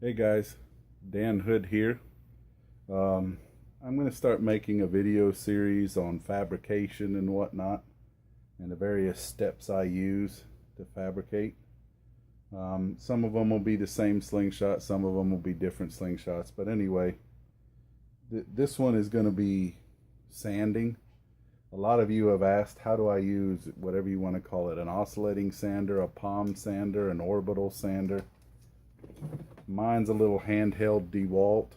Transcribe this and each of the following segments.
Hey guys, Dan Hood here. I'm going to start making a video series on fabrication and whatnot and the various steps I use to fabricate. Some of them will be the same slingshot, some of them will be different slingshots, but anyway, this one is going to be sanding. A lot of you have asked, how do I use whatever you want to call it, an oscillating sander, a palm sander, an orbital sander. Mine's a little handheld DeWalt,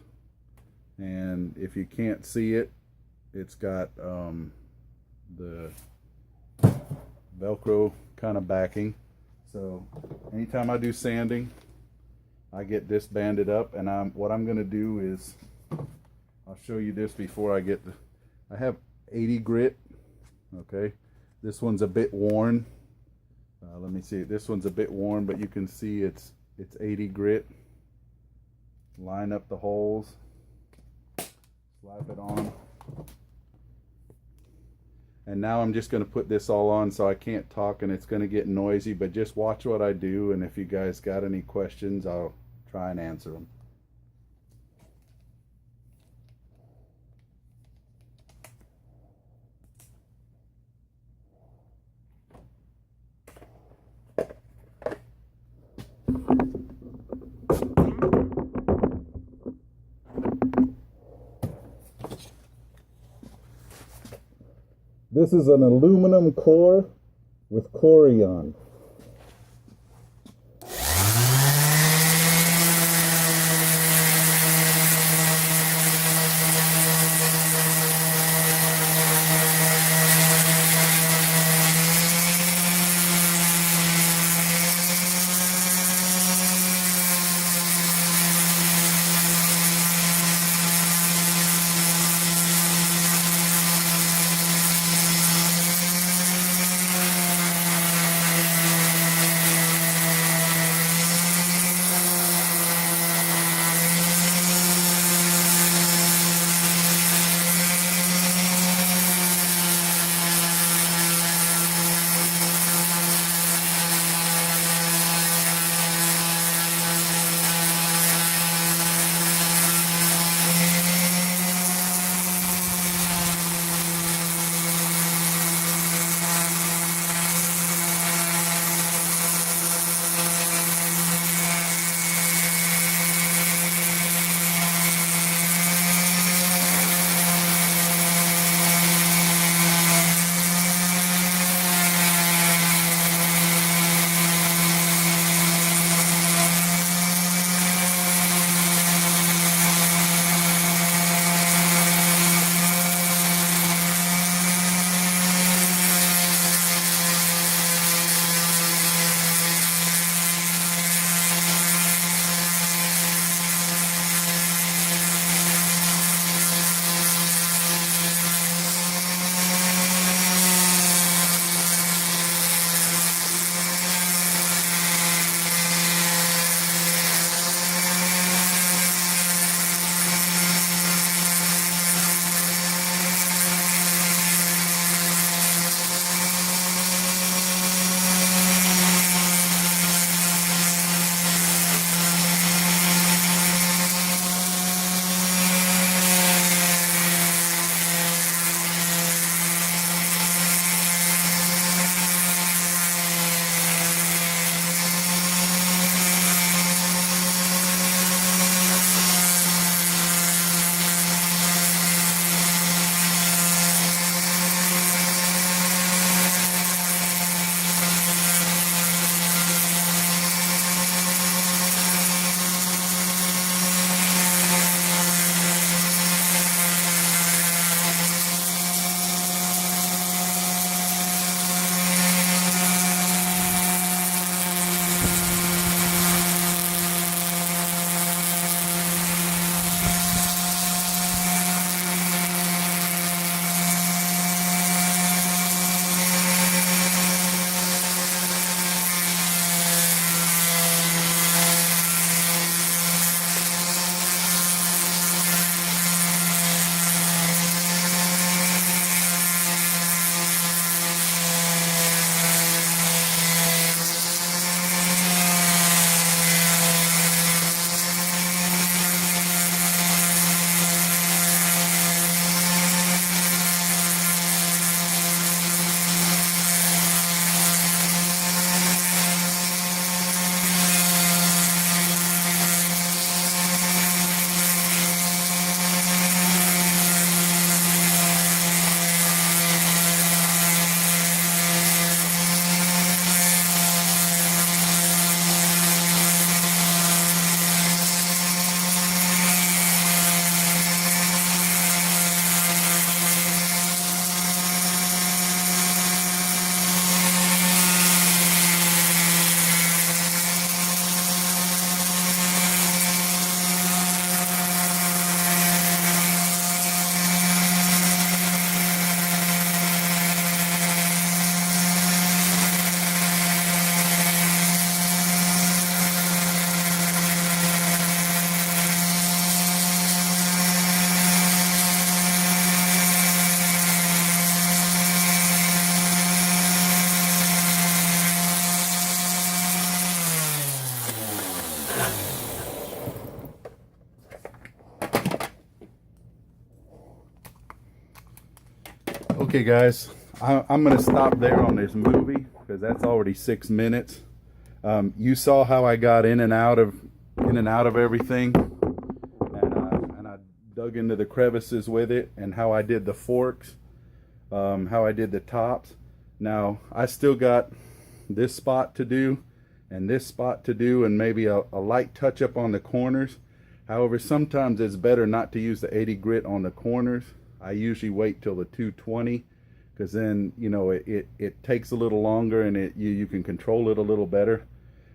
and if you can't see it, it's got the Velcro kind of backing. So anytime I do sanding, I get this banded up, and what I'm going to do is, I'll show you this before I get I have 80 grit. Okay, this one's a bit worn. Let me see. This one's a bit worn, but you can see it's 80 grit. Line up the holes, slap it on, and now I'm just going to put this all on so I can't talk and it's going to get noisy, but just watch what I do, and if you guys got any questions, I'll try and answer them. This is an aluminum core with Corian. Okay guys, I'm going to stop there on this movie because that's already 6 minutes. You saw how I got in and out of everything, and I dug into the crevices with it, and how I did the forks, how I did the tops. Now I still got this spot to do and this spot to do, and maybe a light touch up on the corners. However, sometimes it's better not to use the 80 grit on the corners. I usually wait till the 220, because then, you know, it takes a little longer, and you can control it a little better.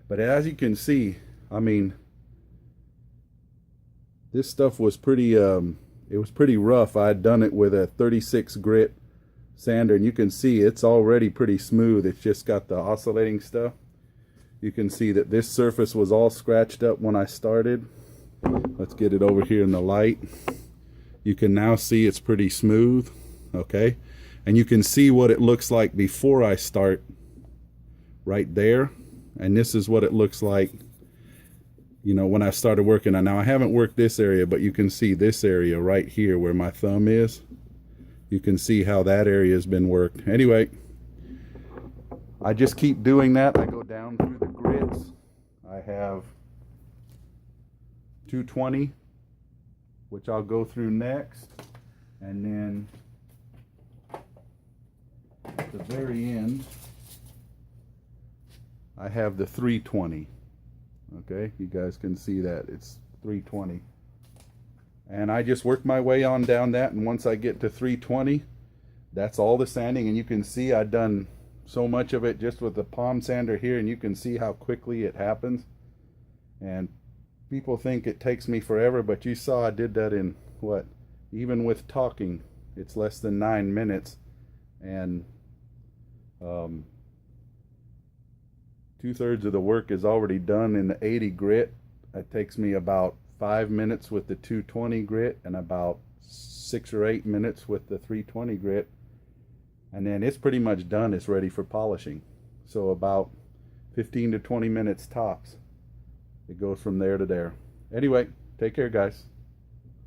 But as you can see, I mean, this stuff was pretty it was pretty rough. I had done it with a 36 grit sander, and you can see it's already pretty smooth. It's just got the oscillating stuff. You can see that this surface was all scratched up when I started. Let's get it over here in the light. You can now see it's pretty smooth, okay? And you can see what it looks like before I start right there. And this is what it looks like, you know, when I started working on. Now I haven't worked this area, but you can see this area right here where my thumb is. You can see how that area has been worked. Anyway, I just keep doing that. I go down through the grits. I have 220, which I'll go through next, and then at the very end I have the 320. Okay, you guys can see that it's 320, and I just work my way on down that, and once I get to 320, that's all the sanding. And you can see I've done so much of it just with the palm sander here, and you can see how quickly it happens. And people think it takes me forever, but you saw I did that in what, even with talking, it's less than 9 minutes. And 2/3 of the work is already done in the 80 grit. It takes me about 5 minutes with the 220 grit, and about 6 or 8 minutes with the 320 grit, and then it's pretty much done. It's ready for polishing. So about 15 to 20 minutes tops. It goes from there to there. Anyway, take care guys.